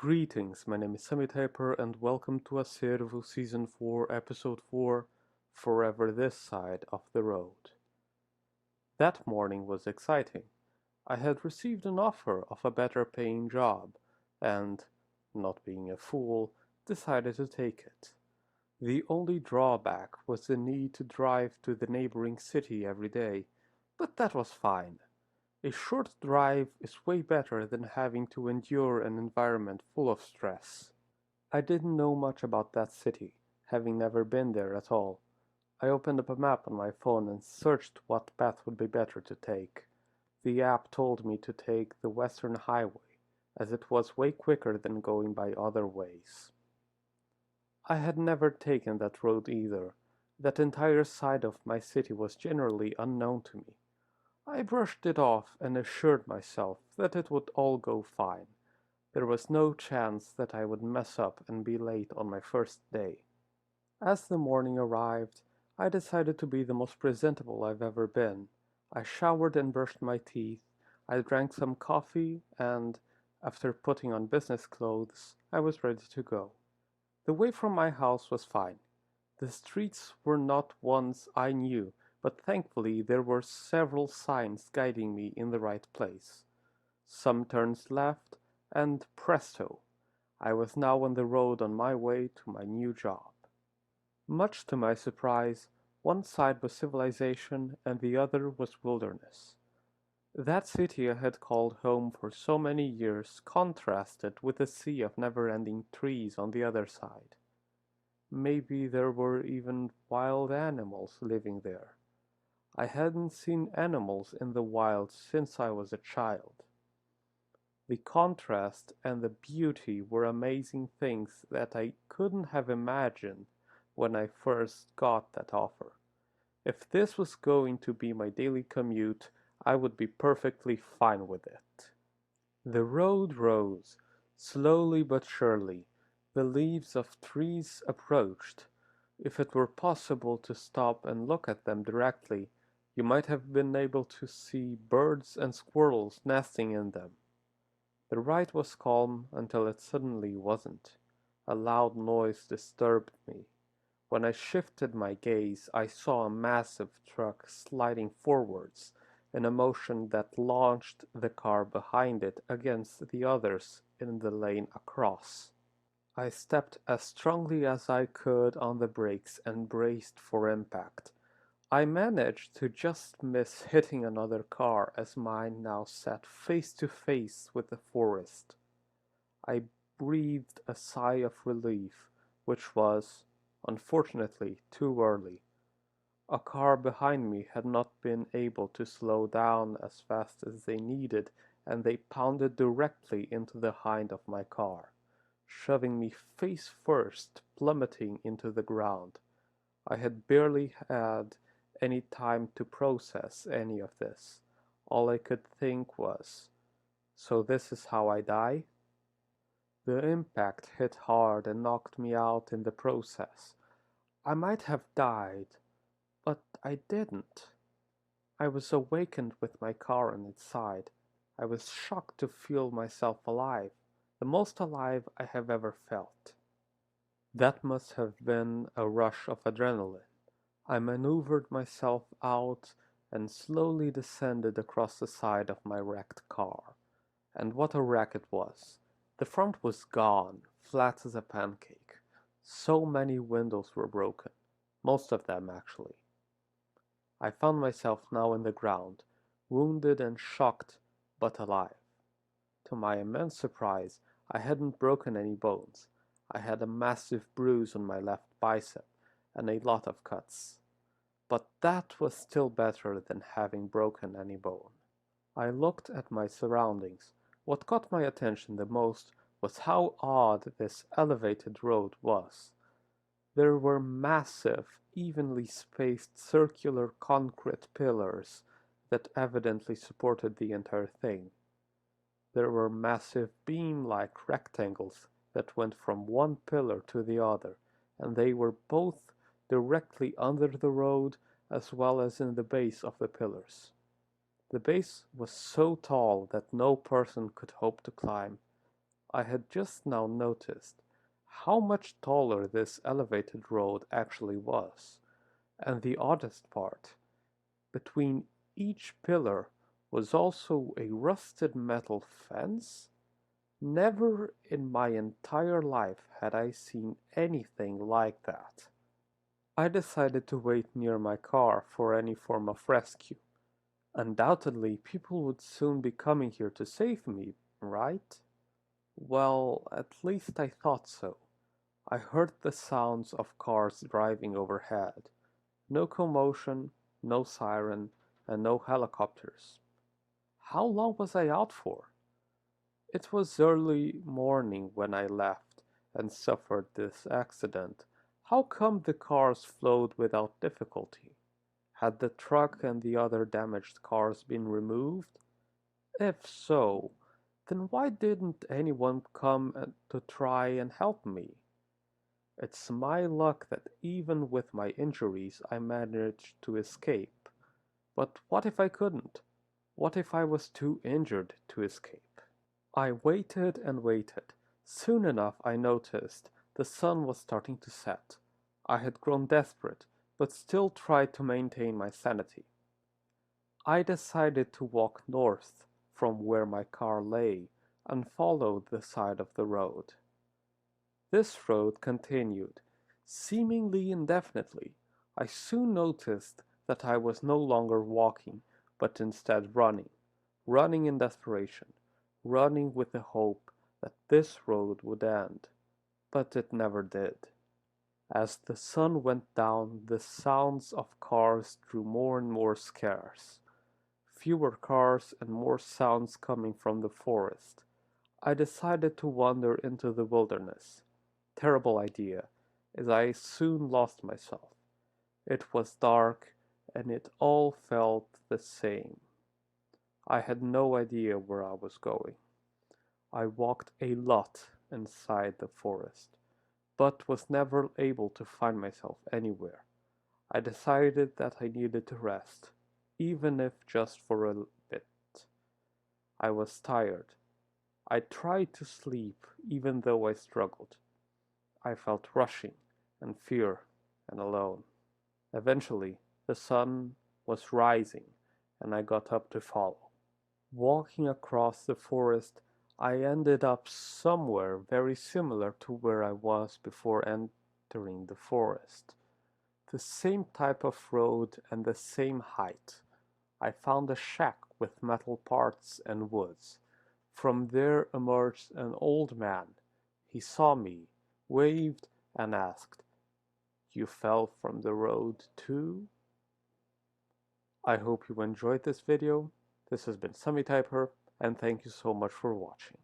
Greetings, my name is Sumitiper and welcome to ACERVO Season 4, Episode 4, Forever This Side of the Road. That morning was exciting. I had received an offer of a better paying job and, not being a fool, decided to take it. The only drawback was the need to drive to the neighboring city every day, but that was fine. A short drive is way better than having to endure an environment full of stress. I didn't know much about that city, having never been there at all. I opened up a map on my phone and searched what path would be better to take. The app told me to take the Western Highway, as it was way quicker than going by other ways. I had never taken that road either. That entire side of my city was generally unknown to me. I brushed it off and assured myself that it would all go fine. There was no chance that I would mess up and be late on my first day. As the morning arrived, I decided to be the most presentable I've ever been. I showered and brushed my teeth, I drank some coffee, and, after putting on business clothes, I was ready to go. The way from my house was fine. The streets were not ones I knew, but thankfully there were several signs guiding me in the right place. Some turns left, and presto! I was now on the road on my way to my new job. Much to my surprise, one side was civilization and the other was wilderness. That city I had called home for so many years contrasted with the sea of never-ending trees on the other side. Maybe there were even wild animals living there. I hadn't seen animals in the wild since I was a child. The contrast and the beauty were amazing things that I couldn't have imagined when I first got that offer. If this was going to be my daily commute, I would be perfectly fine with it. The road rose, slowly but surely. The leaves of trees approached. If it were possible to stop and look at them directly, you might have been able to see birds and squirrels nesting in them. The ride was calm until it suddenly wasn't. A loud noise disturbed me. When I shifted my gaze, I saw a massive truck sliding forwards in a motion that launched the car behind it against the others in the lane across. I stepped as strongly as I could on the brakes and braced for impact. I managed to just miss hitting another car as mine now sat face to face with the forest. I breathed a sigh of relief, which was, unfortunately, too early. A car behind me had not been able to slow down as fast as they needed, and they pounded directly into the hind of my car, shoving me face first, plummeting into the ground. I had barely had any time to process any of this. All I could think was, so this is how I die? The impact hit hard and knocked me out in the process. I might have died, but I didn't. I was awakened with my car on its side. I was shocked to feel myself alive, the most alive I have ever felt. That must have been a rush of adrenaline. I maneuvered myself out and slowly descended across the side of my wrecked car. And what a wreck it was! The front was gone, flat as a pancake. So many windows were broken. Most of them, actually. I found myself now in the ground, wounded and shocked, but alive. To my immense surprise, I hadn't broken any bones. I had a massive bruise on my left bicep and a lot of cuts. But that was still better than having broken any bone. I looked at my surroundings. What caught my attention the most was how odd this elevated road was. There were massive, evenly spaced circular concrete pillars that evidently supported the entire thing. There were massive beam-like rectangles that went from one pillar to the other, and they were both directly under the road as well as in the base of the pillars. The base was so tall that no person could hope to climb. I had just now noticed how much taller this elevated road actually was, and the oddest part, between each pillar was also a rusted metal fence. Never in my entire life had I seen anything like that. I decided to wait near my car for any form of rescue. Undoubtedly, people would soon be coming here to save me, right? Well, at least I thought so. I heard the sounds of cars driving overhead. No commotion, no siren, and no helicopters. How long was I out for? It was early morning when I left and suffered this accident. How come the cars flowed without difficulty? Had the truck and the other damaged cars been removed? If so, then why didn't anyone come to try and help me? It's my luck that even with my injuries I managed to escape. But what if I couldn't? What if I was too injured to escape? I waited and waited. Soon enough I noticed the sun was starting to set. I had grown desperate, but still tried to maintain my sanity. I decided to walk north from where my car lay and follow the side of the road. This road continued, seemingly indefinitely. I soon noticed that I was no longer walking, but instead running, running in desperation, running with the hope that this road would end. But it never did. As the sun went down, the sounds of cars grew more and more scarce. Fewer cars and more sounds coming from the forest. I decided to wander into the wilderness. Terrible idea, as I soon lost myself. It was dark, and it all felt the same. I had no idea where I was going. I walked a lot inside the forest, but was never able to find myself anywhere. I decided that I needed to rest, even if just for a bit. I was tired. I tried to sleep, even though I struggled. I felt rushing and fear and alone. Eventually, the sun was rising and I got up to follow. Walking across the forest, I ended up somewhere very similar to where I was before entering the forest. The same type of road and the same height. I found a shack with metal parts and woods. From there emerged an old man. He saw me, waved, and asked, "You fell from the road too?" I hope you enjoyed this video. This has been Sumitiper, and thank you so much for watching.